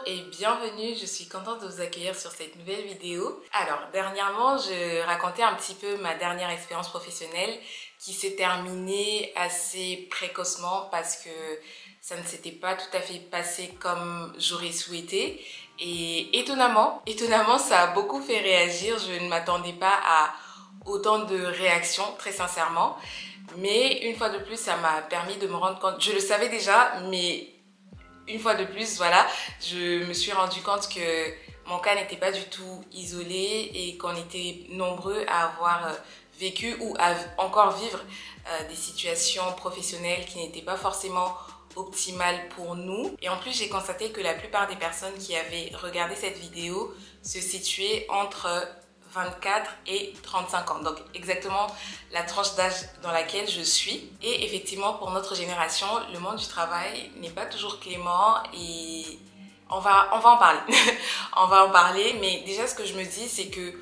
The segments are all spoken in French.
et bienvenue, je suis contente de vous accueillir sur cette nouvelle vidéo. Alors, dernièrement, je racontais un petit peu ma dernière expérience professionnelle qui s'est terminée assez précocement parce que ça ne s'était pas tout à fait passé comme j'aurais souhaité. Et étonnamment, ça a beaucoup fait réagir. Je ne m'attendais pas à autant de réactions, très sincèrement. Mais une fois de plus, ça m'a permis de me rendre compte. Je le savais déjà, mais une fois de plus, voilà, je me suis rendu compte que mon cas n'était pas du tout isolé et qu'on était nombreux à avoir vécu ou à encore vivre des situations professionnelles qui n'étaient pas forcément optimales pour nous. Et en plus, j'ai constaté que la plupart des personnes qui avaient regardé cette vidéo se situaient entre 24 et 35 ans, donc exactement la tranche d'âge dans laquelle je suis. Et effectivement, pour notre génération, le monde du travail n'est pas toujours clément et on va en parler. On va en parler, mais déjà ce que je me dis, c'est que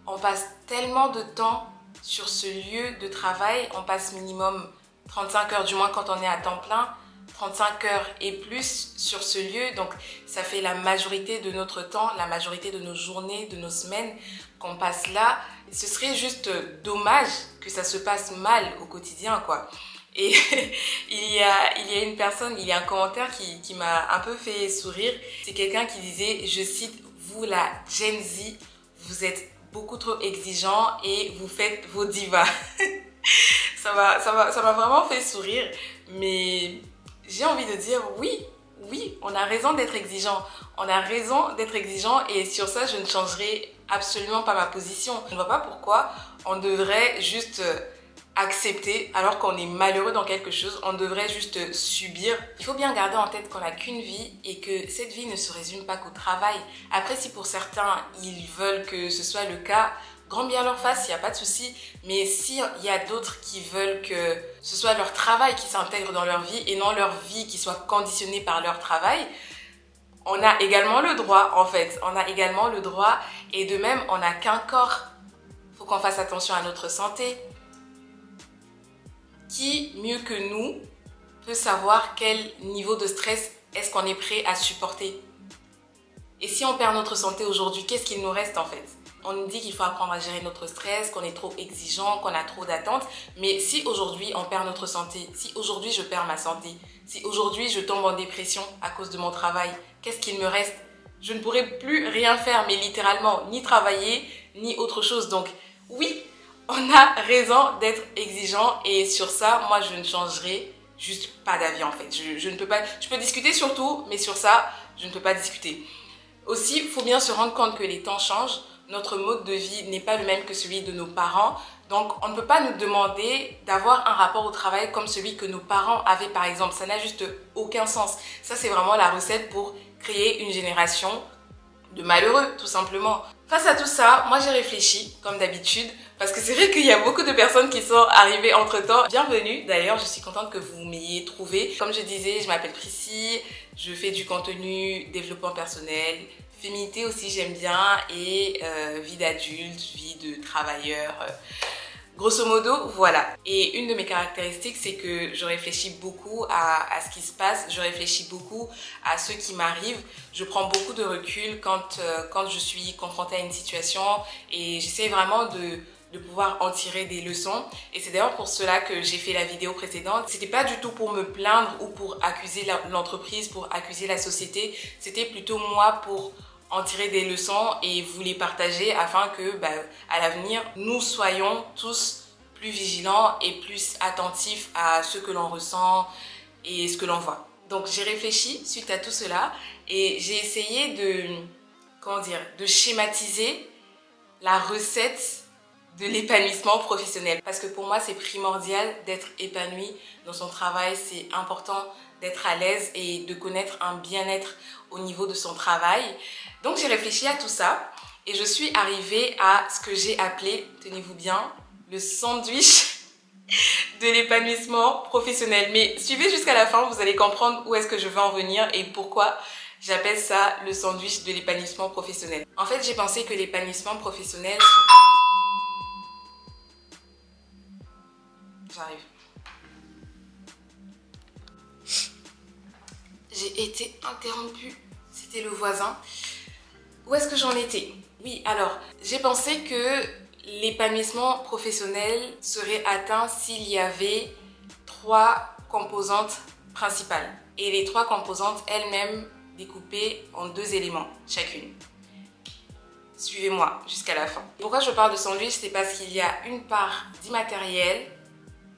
on passe tellement de temps sur ce lieu de travail, on passe minimum 35 heures, du moins quand on est à temps plein, 35 heures et plus sur ce lieu, donc ça fait la majorité de notre temps, la majorité de nos journées, de nos semaines qu'on passe là. Ce serait juste dommage que ça se passe mal au quotidien, quoi. Et il y a une personne, il y a un commentaire qui m'a un peu fait sourire. C'est quelqu'un qui disait, je cite, vous la Gen Z, vous êtes beaucoup trop exigeant et vous faites vos divas. Ça m'a vraiment fait sourire, mais j'ai envie de dire oui, on a raison d'être exigeant. On a raison d'être exigeant et sur ça, je ne changerai absolument pas ma position. Je ne vois pas pourquoi on devrait juste accepter alors qu'on est malheureux dans quelque chose. On devrait juste subir. Il faut bien garder en tête qu'on n'a qu'une vie et que cette vie ne se résume pas qu'au travail. Après, si pour certains, ils veulent que ce soit le cas, grand bien leur face, il n'y a pas de souci. Mais s'il y a d'autres qui veulent que ce soit leur travail qui s'intègre dans leur vie et non leur vie qui soit conditionnée par leur travail, on a également le droit, en fait. On a également le droit. Et de même, on n'a qu'un corps. Il faut qu'on fasse attention à notre santé. Qui, mieux que nous, peut savoir quel niveau de stress est-ce qu'on est prêt à supporter? Et si on perd notre santé aujourd'hui, qu'est-ce qu'il nous reste en fait? On nous dit qu'il faut apprendre à gérer notre stress, qu'on est trop exigeant, qu'on a trop d'attentes. Mais si aujourd'hui on perd notre santé, si aujourd'hui je perds ma santé, si aujourd'hui je tombe en dépression à cause de mon travail, qu'est-ce qu'il me reste? Je ne pourrai plus rien faire, mais littéralement, ni travailler, ni autre chose. Donc oui, on a raison d'être exigeant et sur ça, moi je ne changerai juste pas d'avis en fait. Je ne peux pas, je peux discuter sur tout, mais sur ça, je ne peux pas discuter. Aussi, il faut bien se rendre compte que les temps changent. Notre mode de vie n'est pas le même que celui de nos parents. Donc, on ne peut pas nous demander d'avoir un rapport au travail comme celui que nos parents avaient, par exemple. Ça n'a juste aucun sens. Ça, c'est vraiment la recette pour créer une génération de malheureux, tout simplement. Face à tout ça, moi, j'ai réfléchi, comme d'habitude, parce que c'est vrai qu'il y a beaucoup de personnes qui sont arrivées entre-temps. Bienvenue, d'ailleurs, je suis contente que vous m'ayez trouvé. Comme je disais, je m'appelle Prissy, je fais du contenu développement personnel, féminité aussi j'aime bien et vie d'adulte, vie de travailleur, grosso modo voilà. Et une de mes caractéristiques c'est que je réfléchis beaucoup à ce qui se passe, je réfléchis beaucoup à ce qui m'arrive, je prends beaucoup de recul quand je suis confrontée à une situation et j'essaie vraiment de pouvoir en tirer des leçons. Et c'est d'ailleurs pour cela que j'ai fait la vidéo précédente. C'était pas du tout pour me plaindre ou pour accuser l'entreprise, pour accuser la société. C'était plutôt moi pour en tirer des leçons et vous les partager afin que à l'avenir, nous soyons tous plus vigilants et plus attentifs à ce que l'on ressent et ce que l'on voit. Donc j'ai réfléchi suite à tout cela et j'ai essayé de schématiser la recette de l'épanouissement professionnel. Parce que pour moi, c'est primordial d'être épanoui dans son travail. C'est important d'être à l'aise et de connaître un bien-être au niveau de son travail. Donc, j'ai réfléchi à tout ça et je suis arrivée à ce que j'ai appelé, tenez-vous bien, le sandwich de l'épanouissement professionnel. Mais suivez jusqu'à la fin, vous allez comprendre où est-ce que je veux en venir et pourquoi j'appelle ça le sandwich de l'épanouissement professionnel. En fait, j'ai pensé que l'épanouissement professionnel... J'arrive. J'ai été interrompue C'était le voisin. Où est-ce que j'en étais? Oui, alors, j'ai pensé que l'épanouissement professionnel serait atteint s'il y avait 3 composantes principales. Et les 3 composantes elles-mêmes découpées en 2 éléments chacune. Suivez-moi jusqu'à la fin. Pourquoi je parle de sandwich? C'est parce qu'il y a une part d'immatériel,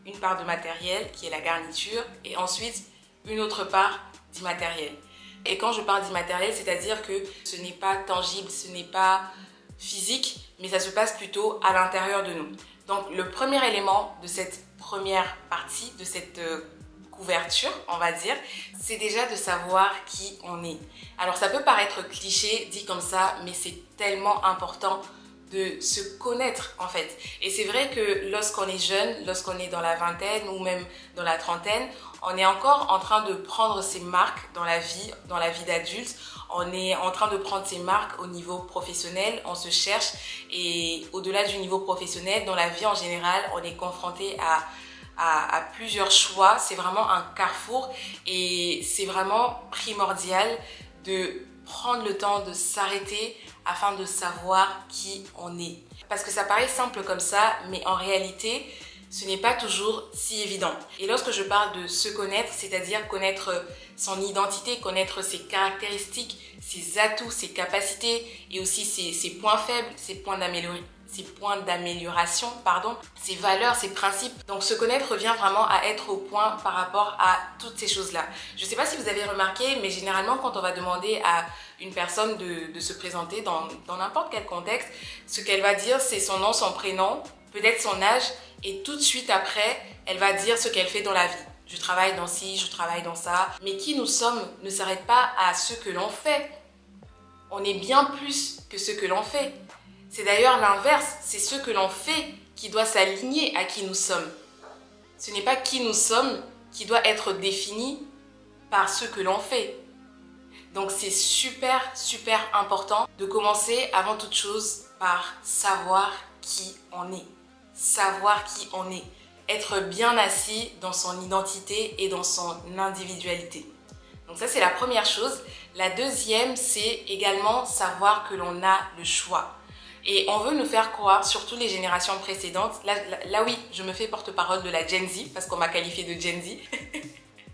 une part de matériel qui est la garniture, et ensuite une autre part d'immatériel. Et quand je parle d'immatériel, c'est-à-dire que ce n'est pas tangible, ce n'est pas physique, mais ça se passe plutôt à l'intérieur de nous. Donc le premier élément de cette première partie, de cette couverture, on va dire, c'est déjà de savoir qui on est. Alors ça peut paraître cliché dit comme ça, mais c'est tellement important de se connaître en fait. Et c'est vrai que lorsqu'on est jeune, lorsqu'on est dans la vingtaine ou même dans la trentaine, on est encore en train de prendre ses marques dans la vie d'adulte. On est en train de prendre ses marques au niveau professionnel, on se cherche, et au-delà du niveau professionnel, dans la vie en général, on est confronté à plusieurs choix. C'est vraiment un carrefour et c'est vraiment primordial de prendre le temps de s'arrêter afin de savoir qui on est. Parce que ça paraît simple comme ça, mais en réalité, ce n'est pas toujours si évident. Et lorsque je parle de se connaître, c'est-à-dire connaître son identité, connaître ses caractéristiques, ses atouts, ses capacités et aussi ses points faibles, ses points d'amélioration, ses valeurs, ses principes. Donc se connaître revient vraiment à être au point par rapport à toutes ces choses-là. Je ne sais pas si vous avez remarqué, mais généralement quand on va demander à une personne de se présenter dans n'importe quel contexte, ce qu'elle va dire c'est son nom, son prénom, peut-être son âge, et tout de suite après, elle va dire ce qu'elle fait dans la vie. Je travaille dans ci, je travaille dans ça. Mais qui nous sommes ne s'arrête pas à ce que l'on fait. On est bien plus que ce que l'on fait. C'est d'ailleurs l'inverse, c'est ce que l'on fait qui doit s'aligner à qui nous sommes. Ce n'est pas qui nous sommes qui doit être défini par ce que l'on fait. Donc c'est super, super important de commencer avant toute chose par savoir qui on est. Savoir qui on est. Être bien assis dans son identité et dans son individualité. Donc ça, c'est la première chose. La deuxième, c'est également savoir que l'on a le choix. Et on veut nous faire croire, surtout les générations précédentes, là oui, je me fais porte-parole de la Gen Z, parce qu'on m'a qualifiée de Gen Z.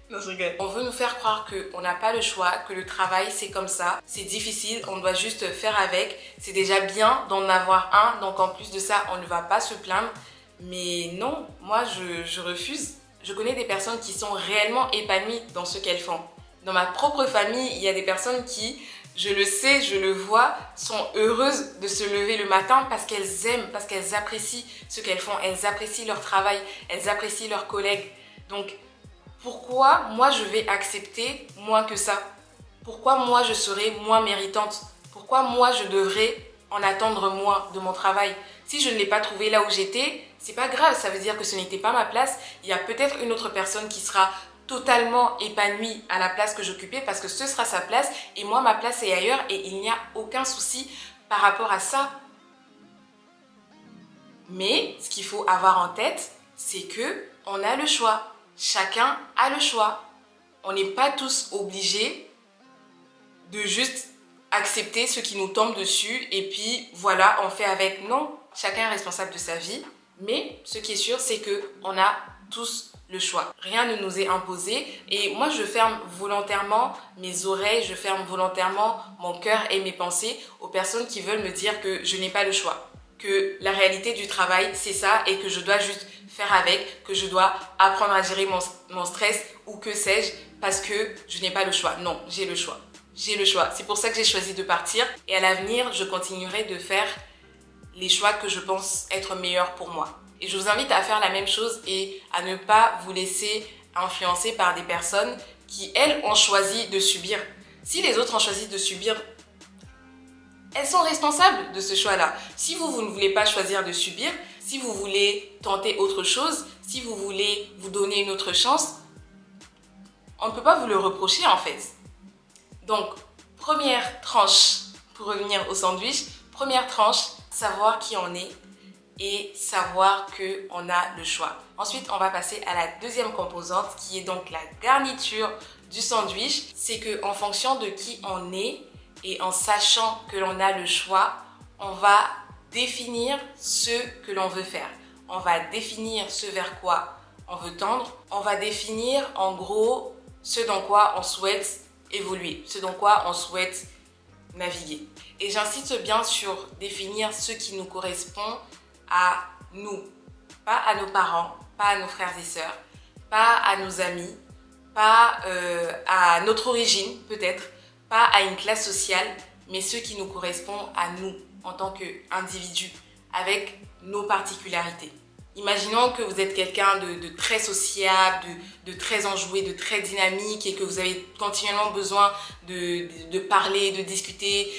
Non, je rigole. On veut nous faire croire qu'on n'a pas le choix, que le travail c'est comme ça, c'est difficile, on doit juste faire avec. C'est déjà bien d'en avoir un, donc en plus de ça, on ne va pas se plaindre. Mais non, moi je refuse. Je connais des personnes qui sont réellement épanouies dans ce qu'elles font. Dans ma propre famille, il y a des personnes qui, je le sais, je le vois, sont heureuses de se lever le matin parce qu'elles aiment, parce qu'elles apprécient ce qu'elles font. Elles apprécient leur travail, elles apprécient leurs collègues. Donc, pourquoi moi je vais accepter moins que ça? Pourquoi moi je serai moins méritante? Pourquoi moi je devrais en attendre moins de mon travail? Si je ne l'ai pas trouvé là où j'étais, c'est pas grave, ça veut dire que ce n'était pas ma place. Il y a peut-être une autre personne qui sera totalement épanouie à la place que j'occupais parce que ce sera sa place et moi ma place est ailleurs et il n'y a aucun souci par rapport à ça. Mais ce qu'il faut avoir en tête, c'est que on a le choix. Chacun a le choix. On n'est pas tous obligés de juste accepter ce qui nous tombe dessus et puis voilà, on fait avec. Non, chacun est responsable de sa vie. Mais ce qui est sûr, c'est qu'on a tous le choix. Rien ne nous est imposé et moi je ferme volontairement mes oreilles, je ferme volontairement mon cœur et mes pensées aux personnes qui veulent me dire que je n'ai pas le choix. Que la réalité du travail c'est ça et que je dois juste faire avec, que je dois apprendre à gérer mon stress ou que sais-je parce que je n'ai pas le choix. Non, j'ai le choix. J'ai le choix. C'est pour ça que j'ai choisi de partir et à l'avenir, je continuerai de faire les choix que je pense être meilleurs pour moi. Et je vous invite à faire la même chose et à ne pas vous laisser influencer par des personnes qui, elles, ont choisi de subir. Si les autres ont choisi de subir, elles sont responsables de ce choix-là. Si vous ne voulez pas choisir de subir, si vous voulez tenter autre chose, si vous voulez vous donner une autre chance, on ne peut pas vous le reprocher en fait. Donc, première tranche, pour revenir au sandwich, première tranche, savoir qui on est et savoir qu'on a le choix. Ensuite, on va passer à la deuxième composante qui est donc la garniture du sandwich, c'est qu'en fonction de qui on est et en sachant que l'on a le choix, on va définir ce que l'on veut faire. On va définir ce vers quoi on veut tendre. On va définir en gros ce dans quoi on souhaite évoluer, ce dans quoi on souhaite naviguer. Et j'insiste bien sur définir ce qui nous correspond à nous, pas à nos parents, pas à nos frères et sœurs, pas à nos amis, pas à notre origine peut-être, pas à une classe sociale, mais ce qui nous correspond à nous en tant qu'individus, avec nos particularités. Imaginons que vous êtes quelqu'un de très sociable, de très enjoué, de très dynamique et que vous avez continuellement besoin de parler, de discuter,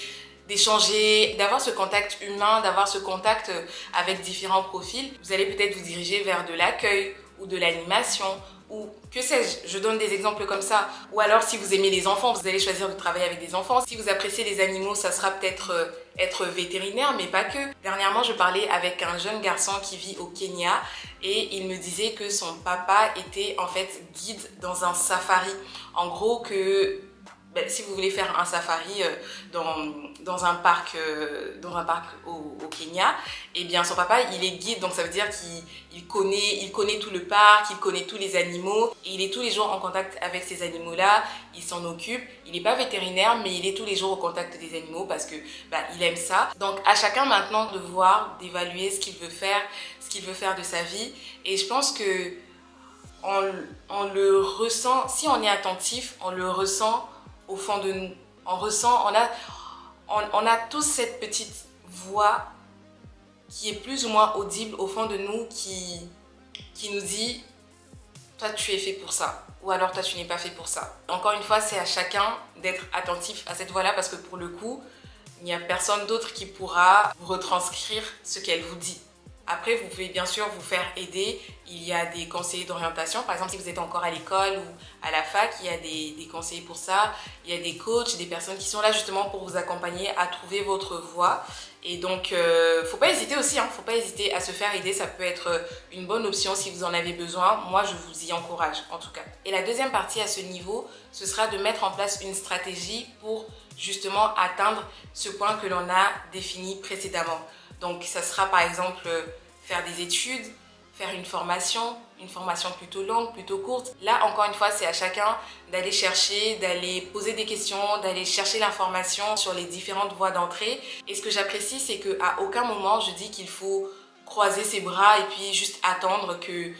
d'échanger, d'avoir ce contact humain, d'avoir ce contact avec différents profils. Vous allez peut-être vous diriger vers de l'accueil ou de l'animation ou que sais-je, je donne des exemples comme ça. Ou alors si vous aimez les enfants, vous allez choisir de travailler avec des enfants. Si vous appréciez les animaux, ça sera peut-être être vétérinaire, mais pas que. Dernièrement, je parlais avec un jeune garçon qui vit au Kenya et il me disait que son papa était en fait guide dans un safari. En gros que si vous voulez faire un safari dans un parc au Kenya, eh bien son papa il est guide, donc ça veut dire qu'il connaît tout le parc, il connaît tous les animaux et il est tous les jours en contact avec ces animaux là, il s'en occupe, il n'est pas vétérinaire mais il est tous les jours au contact des animaux parce que il aime ça. Donc à chacun maintenant de voir, d'évaluer ce qu'il veut faire de sa vie, et je pense que on le ressent, si on est attentif, on le ressent au fond de nous. On a tous cette petite voix qui est plus ou moins audible au fond de nous qui nous dit « toi tu es fait pour ça » ou alors « toi tu n'es pas fait pour ça ». Encore une fois, c'est à chacun d'être attentif à cette voix-là parce que pour le coup, il n'y a personne d'autre qui pourra vous retranscrire ce qu'elle vous dit. Après, vous pouvez bien sûr vous faire aider. Il y a des conseillers d'orientation. Par exemple, si vous êtes encore à l'école ou à la fac, il y a des conseillers pour ça. Il y a des coachs, des personnes qui sont là justement pour vous accompagner à trouver votre voie. Et donc, faut pas hésiter aussi, faut pas hésiter à se faire aider. Ça peut être une bonne option si vous en avez besoin. Moi, je vous y encourage en tout cas. Et la deuxième partie à ce niveau, ce sera de mettre en place une stratégie pour justement atteindre ce point que l'on a défini précédemment. Donc, ça sera par exemple faire des études, faire une formation plutôt longue, plutôt courte. Là, encore une fois, c'est à chacun d'aller chercher, d'aller poser des questions, d'aller chercher l'information sur les différentes voies d'entrée. Et ce que j'apprécie, c'est qu'à aucun moment, je dis qu'il faut croiser ses bras et puis juste attendre que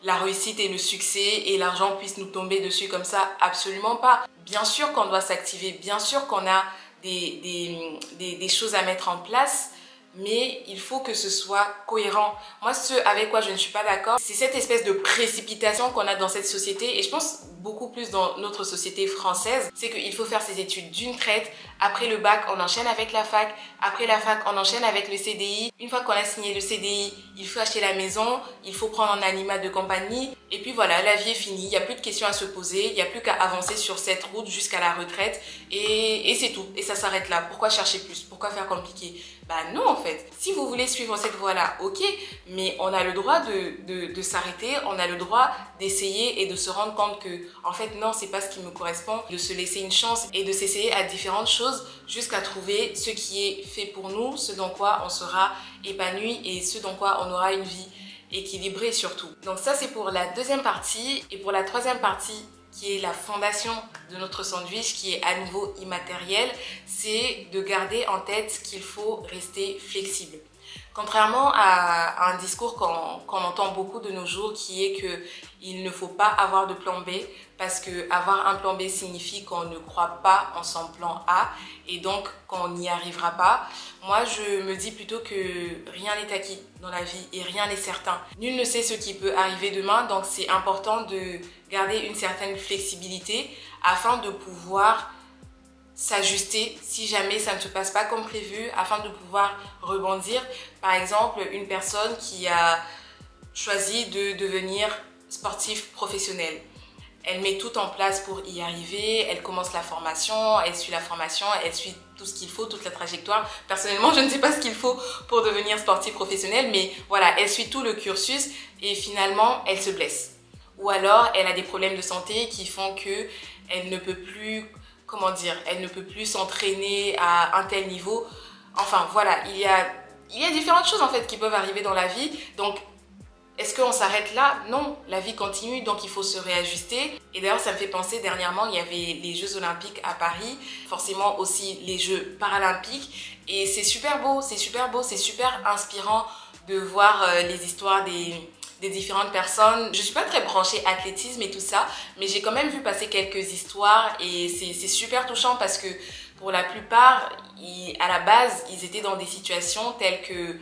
la réussite et le succès et l'argent puissent nous tomber dessus comme ça. Absolument pas. Bien sûr qu'on doit s'activer, bien sûr qu'on a des choses à mettre en place, mais il faut que ce soit cohérent. Moi, ce avec quoi je ne suis pas d'accord, c'est cette espèce de précipitation qu'on a dans cette société, et je pense beaucoup plus dans notre société française, c'est qu'il faut faire ses études d'une traite, après le bac, on enchaîne avec la fac, après la fac, on enchaîne avec le CDI. Une fois qu'on a signé le CDI, il faut acheter la maison, il faut prendre un animal de compagnie, et puis voilà, la vie est finie, il n'y a plus de questions à se poser, il n'y a plus qu'à avancer sur cette route jusqu'à la retraite, et c'est tout, et ça s'arrête là. Pourquoi chercher plus? Pourquoi faire compliqué? Non en fait, si vous voulez suivre cette voie-là, ok, mais on a le droit de s'arrêter, on a le droit d'essayer et de se rendre compte que en fait non, c'est pas ce qui me correspond, de se laisser une chance et de s'essayer à différentes choses jusqu'à trouver ce qui est fait pour nous, ce dans quoi on sera épanoui et ce dans quoi on aura une vie équilibrée surtout. Donc ça c'est pour la deuxième partie, et pour la troisième partie qui est la fondation de notre sandwich, qui est à nouveau immatériel, c'est de garder en tête qu'il faut rester flexible. Contrairement à un discours qu'on entend beaucoup de nos jours qui est qu'il ne faut pas avoir de plan B, parce que avoir un plan B signifie qu'on ne croit pas en son plan A et donc qu'on n'y arrivera pas. Moi, je me dis plutôt que rien n'est acquis dans la vie et rien n'est certain. Nul ne sait ce qui peut arriver demain, donc c'est important de garder une certaine flexibilité afin de pouvoir s'ajuster si jamais ça ne se passe pas comme prévu, afin de pouvoir rebondir. Par exemple, une personne qui a choisi de devenir sportif professionnel. Elle met tout en place pour y arriver, elle commence la formation, elle suit tout ce qu'il faut, toute la trajectoire. Personnellement, je ne sais pas ce qu'il faut pour devenir sportif professionnel, mais voilà, elle suit tout le cursus et finalement, elle se blesse. Ou alors, elle a des problèmes de santé qui font que elle ne peut plus, comment dire, elle ne peut plus s'entraîner à un tel niveau. Enfin voilà, il y a différentes choses en fait qui peuvent arriver dans la vie. Donc est-ce qu'on s'arrête là? Non, la vie continue, donc il faut se réajuster. Et d'ailleurs, ça me fait penser, dernièrement, il y avait les Jeux Olympiques à Paris, forcément aussi les Jeux Paralympiques. Et c'est super beau, c'est super beau, c'est super inspirant de voir les histoires des différentes personnes. Je suis pas très branchée athlétisme et tout ça, mais j'ai quand même vu passer quelques histoires et c'est super touchant parce que pour la plupart, à la base, ils étaient dans des situations telles que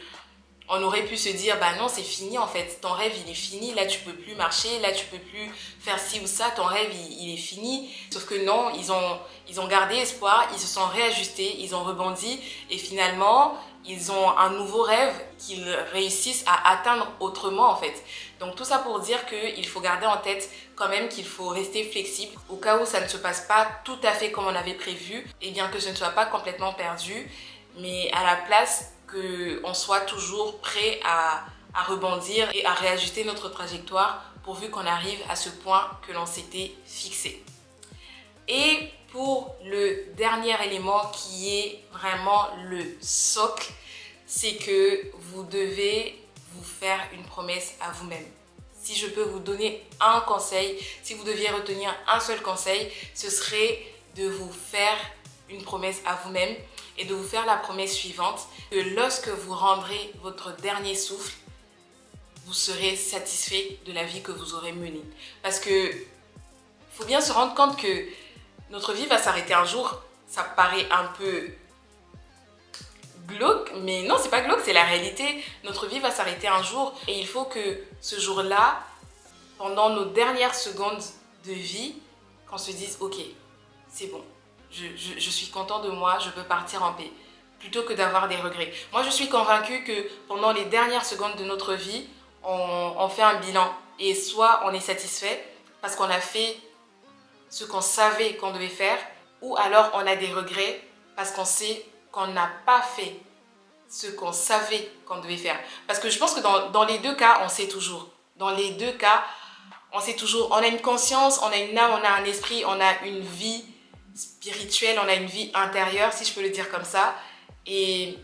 on aurait pu se dire, bah non, c'est fini en fait, ton rêve il est fini, là tu peux plus marcher, là tu peux plus faire ci ou ça, ton rêve il est fini. Sauf que non, ils ont gardé espoir, ils se sont réajustés, ils ont rebondi et finalement, ils ont un nouveau rêve qu'ils réussissent à atteindre autrement en fait. Donc tout ça pour dire qu'il faut garder en tête quand même qu'il faut rester flexible au cas où ça ne se passe pas tout à fait comme on avait prévu et bien que ce ne soit pas complètement perdu, mais à la place qu'on soit toujours prêt à rebondir et à réajuster notre trajectoire pourvu qu'on arrive à ce point que l'on s'était fixé. Et pour le dernier élément qui est vraiment le socle, c'est que vous devez vous faire une promesse à vous-même. Si je peux vous donner un conseil, si vous deviez retenir un seul conseil, ce serait de vous faire une promesse à vous-même et de vous faire la promesse suivante, que lorsque vous rendrez votre dernier souffle, vous serez satisfait de la vie que vous aurez menée. Parce que faut bien se rendre compte que notre vie va s'arrêter un jour. Ça paraît un peu glauque, mais non, c'est pas glauque, c'est la réalité. Notre vie va s'arrêter un jour et il faut que ce jour-là, pendant nos dernières secondes de vie, qu'on se dise « Ok, c'est bon. Je suis content de moi, je peux partir en paix. » Plutôt que d'avoir des regrets. Moi, je suis convaincue que pendant les dernières secondes de notre vie, on fait un bilan. Et soit on est satisfait parce qu'on a fait ce qu'on savait qu'on devait faire, ou alors on a des regrets parce qu'on sait qu'on n'a pas fait ce qu'on savait qu'on devait faire. Parce que je pense que dans les deux cas, on sait toujours. Dans les deux cas, on sait toujours. On a une conscience, on a une âme, on a un esprit, on a une vie spirituelle, on a une vie intérieure, si je peux le dire comme ça. Et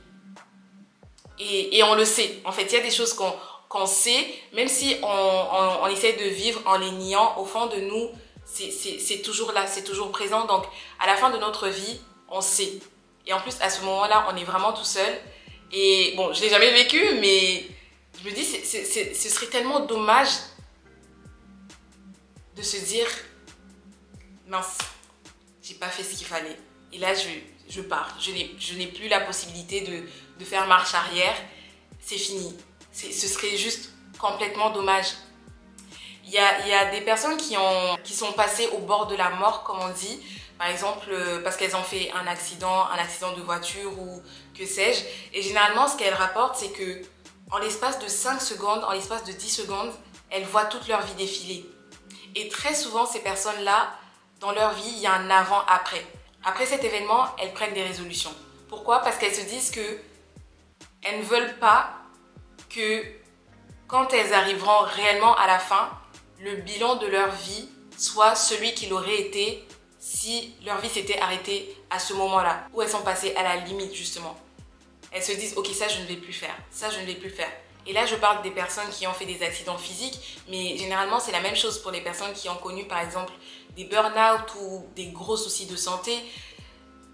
on le sait. En fait, il y a des choses qu'on sait, même si on essaie de vivre en les niant, au fond de nous, c'est toujours là, c'est toujours présent. Donc, à la fin de notre vie, on sait. Et en plus, à ce moment-là, on est vraiment tout seul. Et bon, je ne l'ai jamais vécu, mais je me dis, ce serait tellement dommage de se dire, mince, j'ai pas fait ce qu'il fallait. Et là, je pars. Je n'ai plus la possibilité de faire marche arrière. C'est fini. Ce serait juste complètement dommage. Il y a des personnes qui sont passées au bord de la mort, comme on dit. Par exemple, parce qu'elles ont fait un accident de voiture ou que sais-je. Et généralement, ce qu'elles rapportent, c'est que en l'espace de 5 secondes, en l'espace de 10 secondes, elles voient toute leur vie défiler. Et très souvent, ces personnes-là, dans leur vie, il y a un avant-après. Après cet événement, elles prennent des résolutions. Pourquoi? Parce qu'elles se disent qu'elles ne veulent pas que quand elles arriveront réellement à la fin, le bilan de leur vie soit celui qu'il aurait été si leur vie s'était arrêtée à ce moment-là, où elles sont passées à la limite justement. Elles se disent, ok, ça je ne vais plus faire, ça je ne vais plus faire. Et là je parle des personnes qui ont fait des accidents physiques, mais généralement c'est la même chose pour les personnes qui ont connu par exemple des burn-out ou des gros soucis de santé.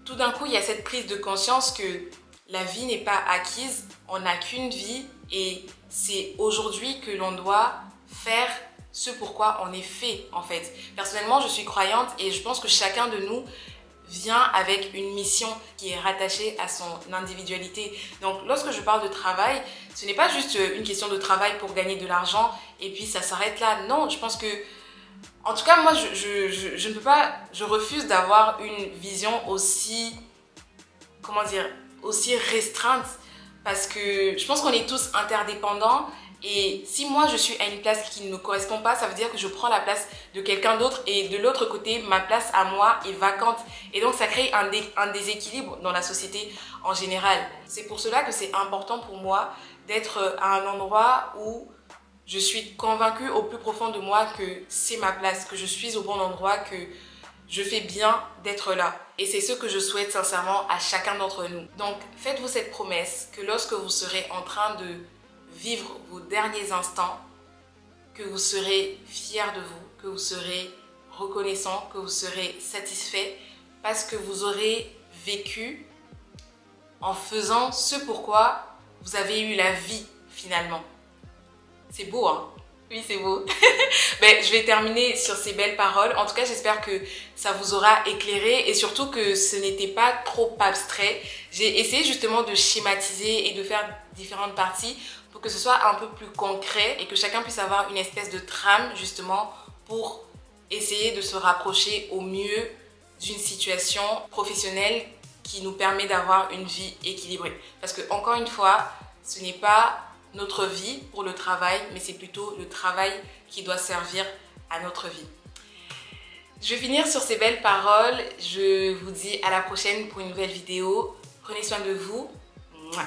Tout d'un coup il y a cette prise de conscience que la vie n'est pas acquise, on n'a qu'une vie et c'est aujourd'hui que l'on doit faire ce pourquoi on est fait en fait. Personnellement je suis croyante et je pense que chacun de nous vient avec une mission qui est rattachée à son individualité. Donc lorsque je parle de travail, ce n'est pas juste une question de travail pour gagner de l'argent et puis ça s'arrête là. Non, je pense que, en tout cas moi je ne peux pas, je refuse d'avoir une vision aussi, comment dire, aussi restreinte parce que je pense qu'on est tous interdépendants. Et si moi je suis à une place qui ne me correspond pas, ça veut dire que je prends la place de quelqu'un d'autre et de l'autre côté, ma place à moi est vacante. Et donc ça crée un déséquilibre dans la société en général. C'est pour cela que c'est important pour moi d'être à un endroit où je suis convaincue au plus profond de moi que c'est ma place, que je suis au bon endroit, que je fais bien d'être là. Et c'est ce que je souhaite sincèrement à chacun d'entre nous. Donc, faites-vous cette promesse que lorsque vous serez en train de vivre vos derniers instants, que vous serez fiers de vous, que vous serez reconnaissant, que vous serez satisfait parce que vous aurez vécu en faisant ce pourquoi vous avez eu la vie finalement. C'est beau, hein? Oui, c'est beau. Ben, je vais terminer sur ces belles paroles. En tout cas, j'espère que ça vous aura éclairé et surtout que ce n'était pas trop abstrait. J'ai essayé justement de schématiser et de faire différentes parties pour que ce soit un peu plus concret et que chacun puisse avoir une espèce de trame justement pour essayer de se rapprocher au mieux d'une situation professionnelle qui nous permet d'avoir une vie équilibrée. Parce que, encore une fois, ce n'est pas notre vie pour le travail, mais c'est plutôt le travail qui doit servir à notre vie. Je vais finir sur ces belles paroles. Je vous dis à la prochaine pour une nouvelle vidéo. Prenez soin de vous. Mouah.